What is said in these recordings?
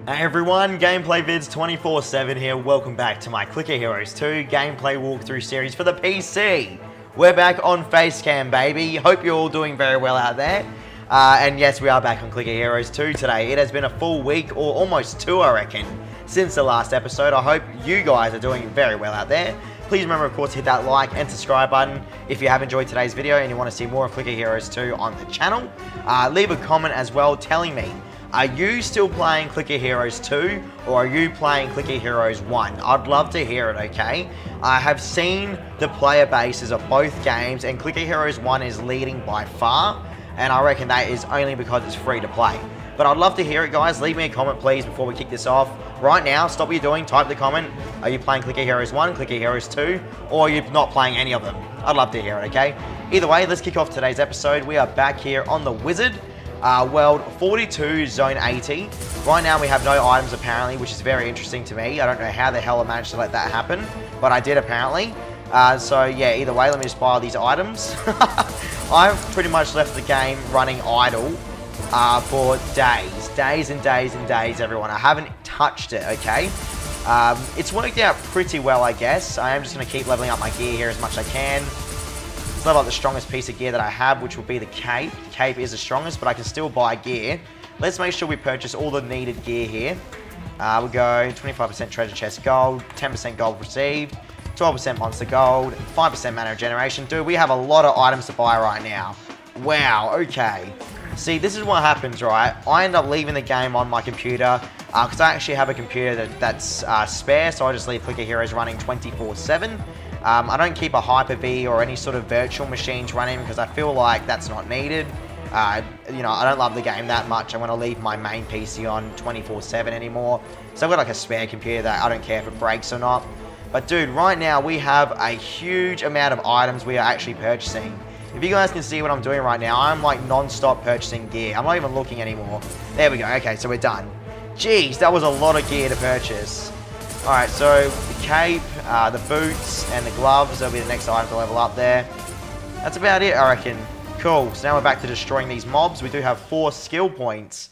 Hey everyone, Gameplay Vids 24/7 here. Welcome back to my Clicker Heroes 2 gameplay walkthrough series for the PC. We're back on Facecam, baby. Hope you're all doing very well out there. And yes, we are back on Clicker Heroes 2 today. It has been a full week, or almost two, I reckon, since the last episode. I hope you guys are doing very well out there. Please remember, of course, to hit that like and subscribe button if you have enjoyed today's video and you want to see more of Clicker Heroes 2 on the channel. Leave a comment as well telling me, are you still playing Clicker Heroes 2 or are you playing Clicker Heroes 1? I'd love to hear it, okay? I have seen the player bases of both games and Clicker Heroes 1 is leading by far, and I reckon that is only because it's free to play. But I'd love to hear it, guys. Leave me a comment, please, before we kick this off. Right now, stop what you're doing, type the comment. Are you playing Clicker Heroes 1, Clicker Heroes 2, or are you not playing any of them? I'd love to hear it, okay? Either way, let's kick off today's episode. We are back here on the Wizard. World 42, Zone 80. Right now we have no items apparently, which is very interesting to me. I don't know how the hell I managed to let that happen, but I did apparently. So yeah, either way, let me just buy all these items. I've pretty much left the game running idle for days and days, everyone. I haven't touched it, okay? It's worked out pretty well, I guess. I am just going to keep leveling up my gear here as much as I can. Let's level up the strongest piece of gear that I have, which will be the cape. The cape is the strongest, but I can still buy gear. Let's make sure we purchase all the needed gear here. We'll go 25% treasure chest gold, 10% gold received, 12% monster gold, 5% mana regeneration. Dude, we have a lot of items to buy right now. Wow, okay. See, this is what happens, right? I end up leaving the game on my computer because I actually have a computer that's spare, so I just leave Clicker Heroes running 24/7. I don't keep a Hyper-V or any sort of virtual machines running because I feel like that's not needed. You know, I don't love the game that much. I want to leave my main PC on 24/7 anymore. So I've got like a spare computer that I don't care if it breaks or not. But dude, right now we have a huge amount of items we are actually purchasing. If you guys can see what I'm doing right now, I'm like non-stop purchasing gear. I'm not even looking anymore. There we go. Okay, so we're done. Jeez, that was a lot of gear to purchase. Alright, so the cape, the boots, and the gloves, that'll be the next item to level up there. That's about it, I reckon. Cool, so now we're back to destroying these mobs. We do have 4 skill points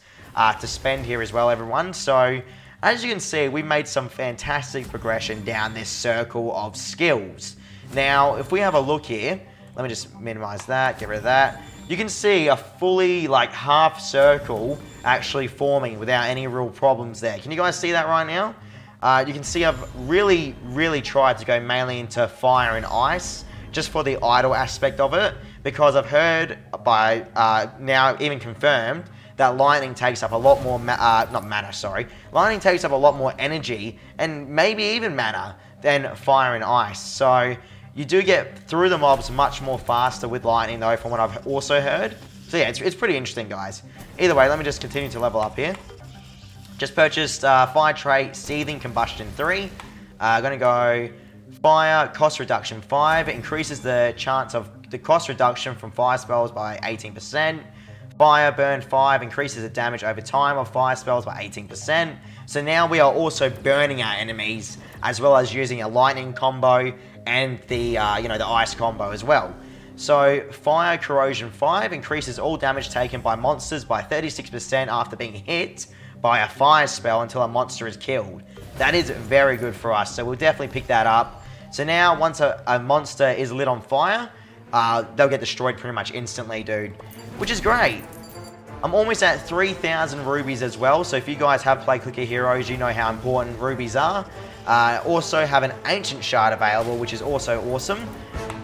to spend here as well, everyone. So, as you can see, we made some fantastic progression down this circle of skills. Now, if we have a look here, let me just minimize that, get rid of that. You can see a fully, like, half circle actually forming without any real problems there. Can you guys see that right now? You can see I've really tried to go mainly into fire and ice, just for the idle aspect of it, because I've heard by, now even confirmed, that lightning takes up a lot more, lightning takes up a lot more energy, and maybe even mana, than fire and ice. So, you do get through the mobs much more faster with lightning though, from what I've also heard. So yeah, it's pretty interesting, guys. Either way, let me just continue to level up here. Just purchased Fire Trait, Seething Combustion 3. Gonna go Fire, Cost Reduction 5. Increases the chance of the cost reduction from fire spells by 18%. Fire Burn 5 increases the damage over time of fire spells by 18%. So now we are also burning our enemies, as well as using a lightning combo and the you know, the ice combo as well. So Fire Corrosion 5 increases all damage taken by monsters by 36% after being hit by a fire spell until a monster is killed. That is very good for us, so we'll definitely pick that up. So now, once a monster is lit on fire, they'll get destroyed pretty much instantly, dude. Which is great. I'm almost at 3,000 rubies as well, so if you guys have played Clicker Heroes, you know how important rubies are. Also have an Ancient Shard available, which is also awesome.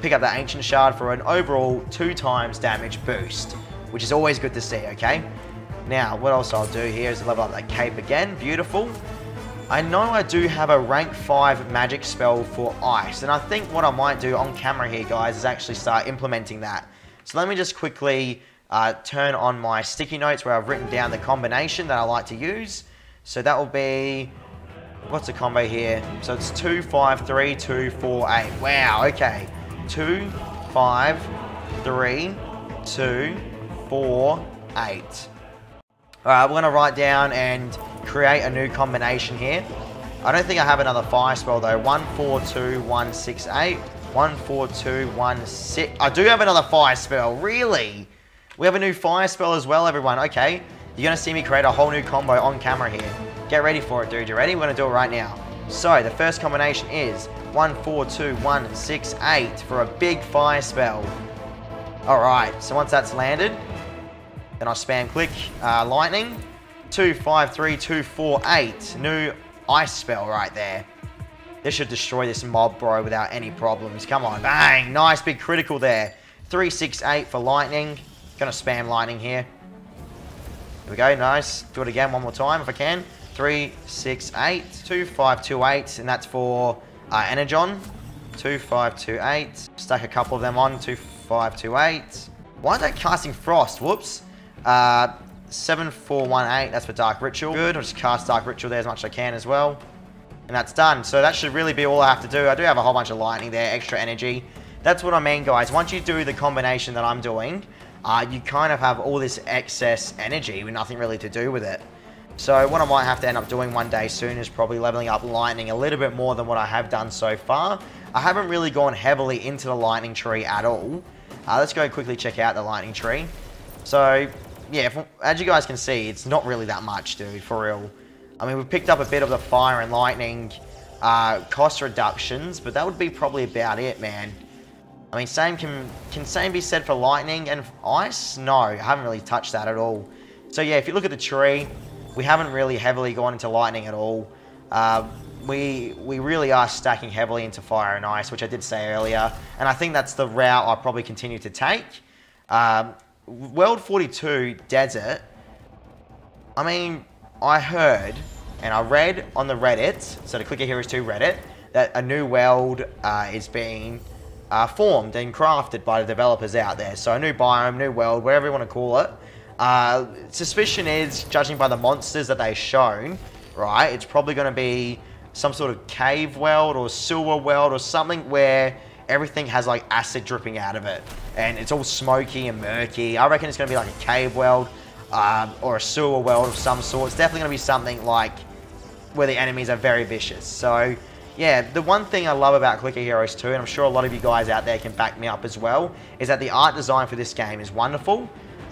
Pick up that Ancient Shard for an overall 2x damage boost, which is always good to see, okay? Now, what else I'll do here is level up that cape again. Beautiful. I know I do have a rank 5 magic spell for ice, and I think what I might do on camera here, guys, is actually start implementing that. So let me just quickly turn on my sticky notes where I've written down the combination that I like to use. So that will be, what's the combo here? So it's 2, 5, 3, 2, 4, 8. Wow, okay. 2, 5, 3, 2, 4, 8. Alright, we're going to write down and create a new combination here. I don't think I have another fire spell though. 1, 4, 2, 1, 6, 8. 1, 4, 2, 1, 6. I do have another fire spell. Really? We have a new fire spell as well, everyone. Okay. You're going to see me create a whole new combo on camera here. Get ready for it, dude. You ready? We're going to do it right now. So, the first combination is 1, 4, 2, 1, 6, 8 for a big fire spell. Alright, so once that's landed, then I'll spam click lightning. 2, 5, 3, 2, 4, 8. New ice spell right there. This should destroy this mob, bro, without any problems. Come on, bang. Nice big critical there. 3, 6, 8 for lightning. Gonna spam lightning here. Here we go, nice. Do it again one more time if I can. 3, 6, 8. 2, 5, 2, 8. And that's for Energon. 2, 5, 2, 8. Stack a couple of them on. 2, 5, 2, 8. Why are they casting Frost? Whoops. 7, 4, 1, 8. That's for Dark Ritual. Good. I'll just cast Dark Ritual there as much as I can as well. And that's done. So that should really be all I have to do. I do have a whole bunch of lightning there, extra energy. That's what I mean, guys. Once you do the combination that I'm doing, you kind of have all this excess energy with nothing really to do with it. So what I might have to end up doing one day soon is probably leveling up lightning a little bit more than what I have done so far. I haven't really gone heavily into the lightning tree at all. Let's go quickly check out the lightning tree. So, yeah, as you guys can see, it's not really that much, dude, for real. I mean, we've picked up a bit of the fire and lightning cost reductions, but that would be probably about it, man. I mean, same can same be said for lightning and ice? No, I haven't really touched that at all. So yeah, if you look at the tree, we haven't really heavily gone into lightning at all. We really are stacking heavily into fire and ice, which I did say earlier, and I think that's the route I'll probably continue to take. World 42 Desert, I mean, I heard and I read on the Reddit, so the Clicker Heroes 2 Reddit, that a new world is being formed and crafted by the developers out there. So a new biome, new world, whatever you want to call it. Suspicion is, judging by the monsters that they've shown, right, it's probably going to be some sort of cave world or sewer world or something where everything has like acid dripping out of it and it's all smoky and murky. I reckon it's going to be like a cave world or a sewer world of some sort. It's definitely going to be something like where the enemies are very vicious. So yeah, the one thing I love about Clicker Heroes 2, and I'm sure a lot of you guys out there can back me up as well, is that the art design for this game is wonderful.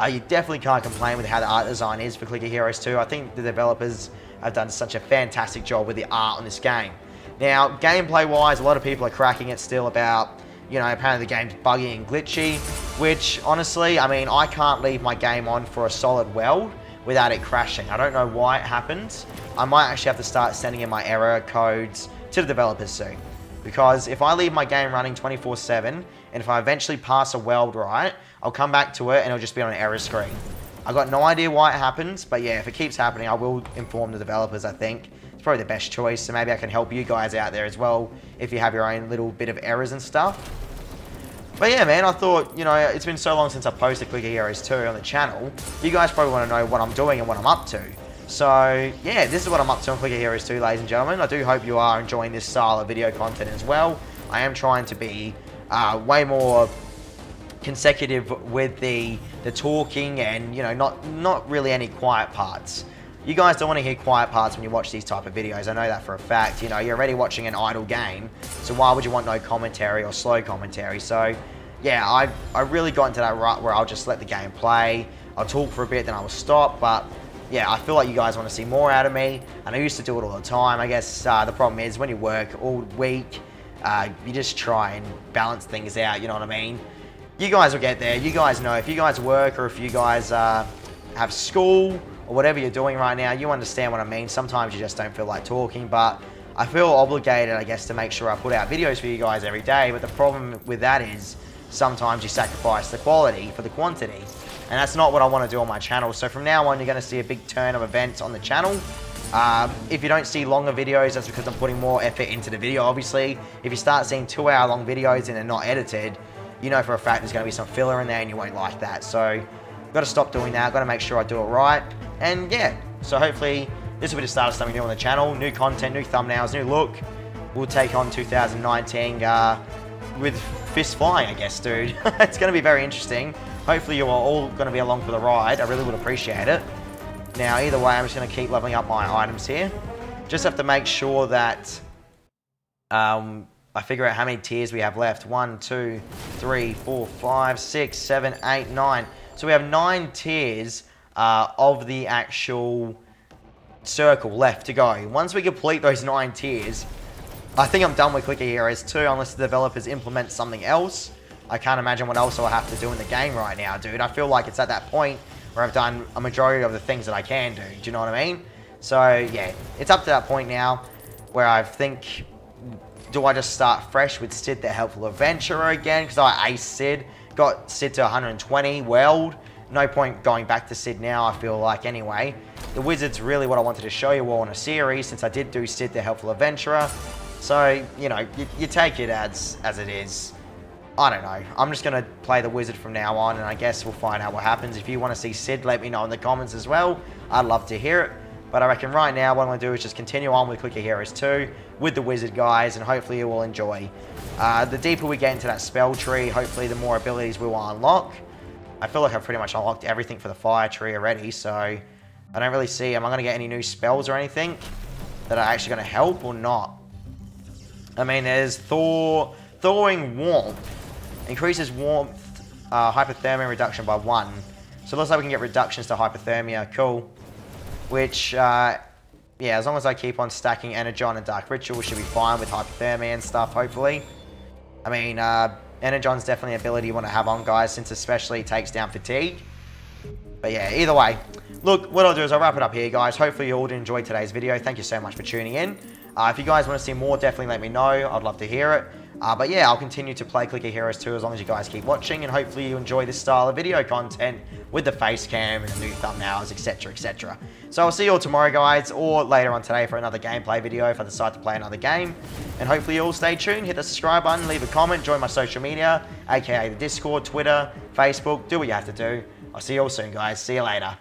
You definitely can't complain with how the art design is for Clicker Heroes 2. I think the developers have done such a fantastic job with the art on this game. Now, gameplay-wise, a lot of people are cracking it still about, you know, apparently the game's buggy and glitchy, which, honestly, I mean, I can't leave my game on for a solid weld without it crashing. I don't know why it happens. I might actually have to start sending in my error codes to the developers soon. Because if I leave my game running 24/7, and if I eventually pass a weld right, I'll come back to it and it'll just be on an error screen. I've got no idea why it happens, but yeah, if it keeps happening, I will inform the developers, I think. It's probably the best choice, so maybe I can help you guys out there as well, if you have your own little bit of errors and stuff. But yeah, man, I thought, you know, it's been so long since I posted Clicker Heroes 2 on the channel. You guys probably want to know what I'm doing and what I'm up to. So, yeah, this is what I'm up to on Clicker Heroes 2, ladies and gentlemen. I do hope you are enjoying this style of video content as well. I am trying to be way more consecutive with the talking and, you know, not really any quiet parts. You guys don't want to hear quiet parts when you watch these type of videos. I know that for a fact. You know, you're already watching an idle game, so why would you want no commentary or slow commentary? So, yeah, I really got into that rut where I'll just let the game play. I'll talk for a bit, then I will stop, but yeah, I feel like you guys want to see more out of me, and I used to do it all the time. I guess the problem is when you work all week, you just try and balance things out, you know what I mean? You guys will get there. You guys know. If you guys work or if you guys have school or whatever you're doing right now, you understand what I mean. Sometimes you just don't feel like talking, but I feel obligated, I guess, to make sure I put out videos for you guys every day. But the problem with that is sometimes you sacrifice the quality for the quantity. And that's not what I want to do on my channel. So from now on, you're going to see a big turn of events on the channel. If you don't see longer videos, that's because I'm putting more effort into the video, obviously. If you start seeing 2-hour-long videos and they're not edited, you know for a fact there's going to be some filler in there and you won't like that. So I've got to stop doing that. I've got to make sure I do it right. And yeah, so hopefully this will be the start of something new on the channel. New content, new thumbnails, new look. We'll take on 2019 with fists flying, I guess, dude. It's going to be very interesting. Hopefully you are all going to be along for the ride. I really would appreciate it. Now, either way, I'm just going to keep leveling up my items here. Just have to make sure that I figure out how many tiers we have left. 1, 2, 3, 4, 5, 6, 7, 8, 9. So we have 9 tiers of the actual circle left to go. Once we complete those 9 tiers, I think I'm done with Clicker Heroes 2 unless the developers implement something else. I can't imagine what else I'll have to do in the game right now, dude. I feel like it's at that point where I've done a majority of the things that I can do. Do you know what I mean? So, yeah, it's up to that point now where I think, do I just start fresh with Sid the Helpful Adventurer again? Because I aced Sid, got Sid to 120, Weld. No point going back to Sid now, I feel like, anyway. The Wizard's really what I wanted to show you all in a series, since I did do Sid the Helpful Adventurer. So, you know, you take it as it is. I don't know. I'm just going to play the Wizard from now on, and I guess we'll find out what happens. If you want to see Sid, let me know in the comments as well. I'd love to hear it. But I reckon right now what I'm going to do is just continue on with Clicker Heroes 2 with the Wizard guys, and hopefully you will enjoy. The deeper we get into that spell tree, hopefully the more abilities we will unlock. I feel like I've pretty much unlocked everything for the fire tree already, so I don't really see, am I going to get any new spells or anything that are actually going to help or not? I mean, there's Thawing Warmth. Increases warmth, hypothermia reduction by 1. So it looks like we can get reductions to hypothermia. Cool. Which, yeah, as long as I keep on stacking Energon and Dark Ritual, we should be fine with hypothermia and stuff, hopefully. I mean, Energon's definitely an ability you want to have on, guys, since especially it takes down fatigue. But yeah, either way. Look, what I'll do is I'll wrap it up here, guys. Hopefully you all did enjoy today's video. Thank you so much for tuning in. If you guys want to see more, definitely let me know. I'd love to hear it. But yeah, I'll continue to play Clicker Heroes 2 as long as you guys keep watching, and hopefully you enjoy this style of video content with the face cam and the new thumbnails, etc, etc. So I'll see you all tomorrow, guys, or later on today for another gameplay video if I decide to play another game. And hopefully you all stay tuned, hit the subscribe button, leave a comment, join my social media, aka the Discord, Twitter, Facebook, do what you have to do. I'll see you all soon, guys. See you later.